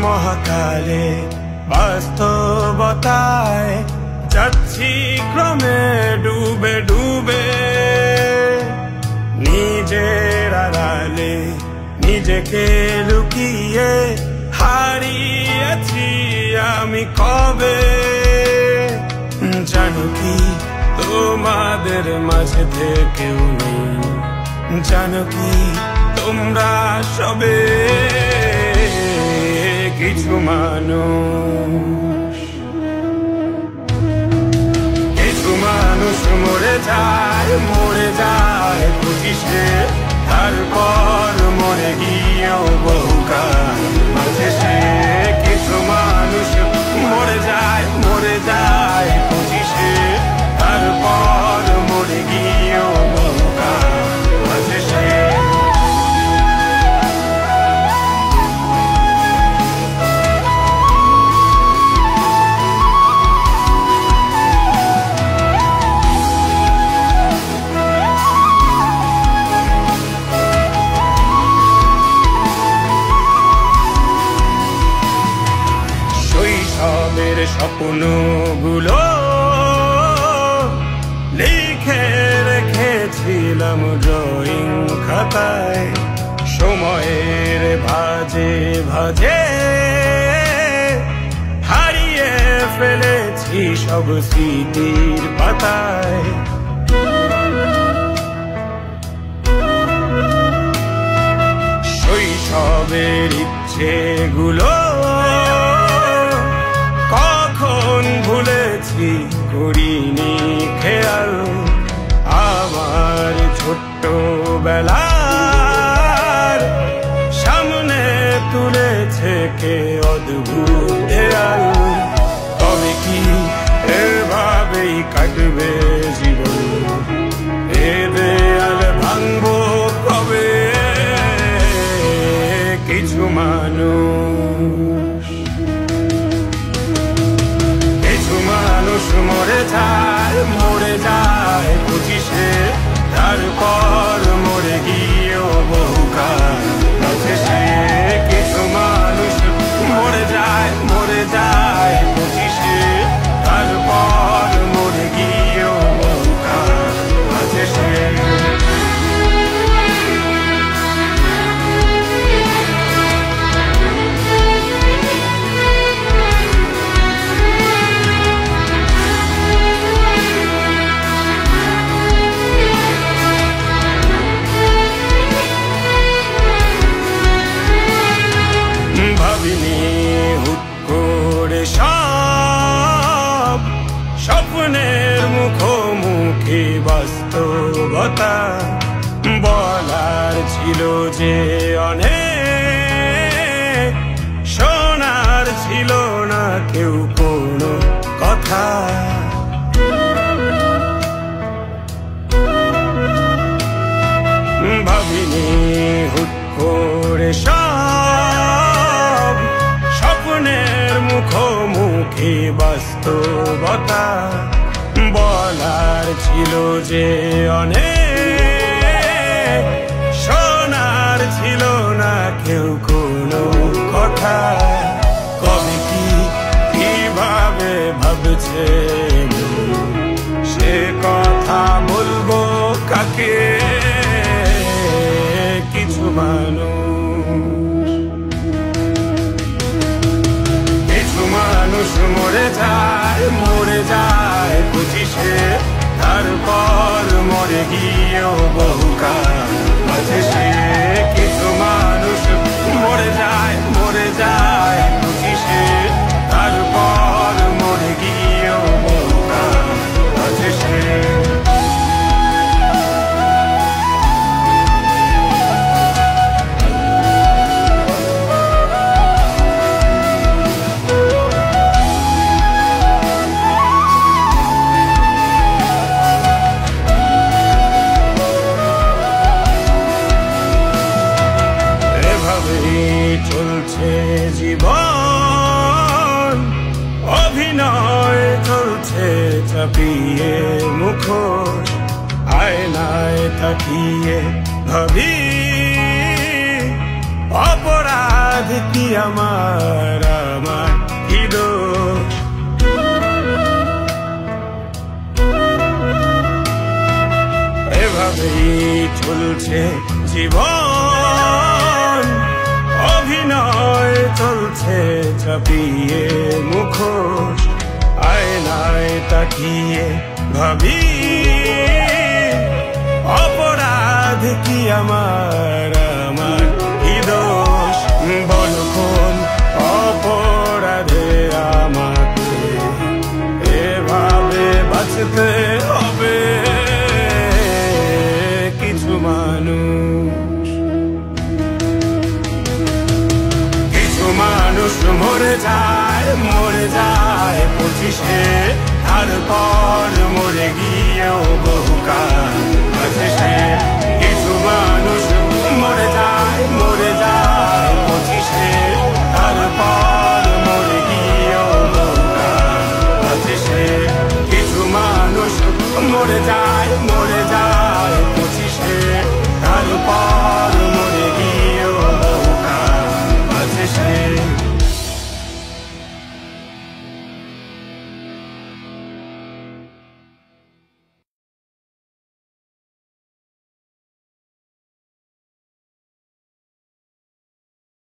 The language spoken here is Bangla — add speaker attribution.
Speaker 1: মহাকালে বাস্তবতায় যাচ্ছি ক্রমে ডুবে ডুবে, নিজের আড়ালে নিজেকে লুকিয়ে হারিয়েছি আমি কবে। জানো কি তোমাদের মাঝে থেকেও নেই, জানো কি তোমরা সবে কিছু মানুষ, কিছু মানুষ মরে যায় পঁচিশে, তারপর মরে গিয়েও বহুকাল মাঝে সে। কিছু মানুষ মরে যায় পঁচিশে, তারপর মরে গিয়েও বহুকাল মাঝে সে। স্বপ্নগুলো লিখে রেখেছিলাম ড্রয়িং খাতায়, সময়ের ভাজে ভাজে হারিয়ে ফেলেছি সব স্মৃতির পাতায়। শৈশবের ইচ্ছেগুলো কখন ভুলেছি করিনি খেয়াল, আমার ছোট্টবেলার সামনে তুলেছে কে অদ্ভুত দেয়াল। তবে কি এভাবেই কাটবে জীবন, এ দেয়াল ভাঙবো কবে? কিছু মানুষ, কিছু মানুষ মরে যায় পঁচিশে, তারপর মরে গিয়েও বহুকাল মাঝে সে। কিছু মানুষ মরে যায় পঁচিশে, তারপর মরে গিয়েও বহুকাল মাঝে সে। ভাবিনি হুট করে সব স্বপ্নের মুখোমুখি বাস্তবতা, বলার ছিল যে অনেক, শোনার ছিল না কেউ কোনো কথা। ভাবিনি হুট করে সব স্বপ্নের মুখোমুখি বাস্তবতা, বলার ছিল যে অনেক, শোনার ছিল না কেউ কোনো কথা। কবে কি কিভাবে ভাবছে সে কথা বলবো কাকে? কিছু মানুষ, কিছু মানুষ মরে যায় পঁচিশে, তারপর মরে গিয়েও বহুকাল মাঝে সে। কিছু মানুষ মরে যায় পঁচিশে, তারপর মরে গিয়েও বহুকাল মাঝে সে। চাপিয়ে মুখোশ আয়নায় তাকিয়ে ভাবি অপরাধ কি আমার কি দোষ। এভাবেই চলছে জীবন, অভিনয় চলছে চাপিয়ে মুখোশ আয়নায় তাকিয়ে ভাবি অপরাধ কি আমার কি দোষ। বল কোন অপরাধে আমাকে এভাবে বাঁচতে হবে। কিছু মানুষ মরে যায় 25-এ